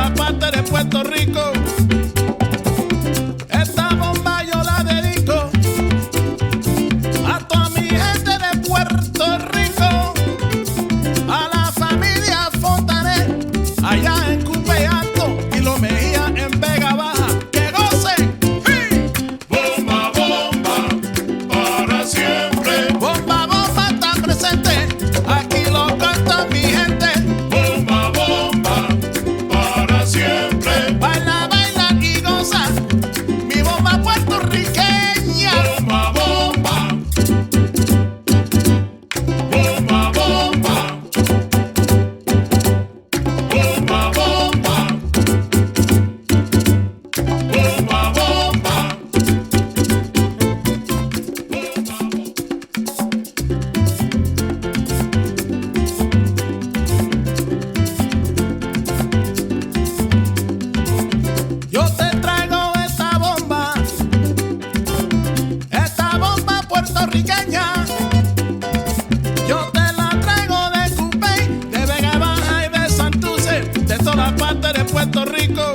toda parte de Puerto Rico. Esta bomba yo la dedico a toda mi gente de Puerto Rico, a la familia Fontanet, allá en Cupe Alto y Lo Mejía en Vega Baja. ¡Que gocen! ¡Sí! Bomba, bomba, para siempre. Bomba, bomba está presente, aquí lo canta mi gente. Bomba, bomba, para siempre. Baila, baila y goza, mi bomba puertorriqueña. Bomba, bomba. Bomba, bomba. Bomba, bomba. Bomba, bomba. Yo te traigo esta bomba puertorriqueña. Yo te la traigo de Cupey, de Vega Baja y de Santurce, de toda parte de Puerto Rico.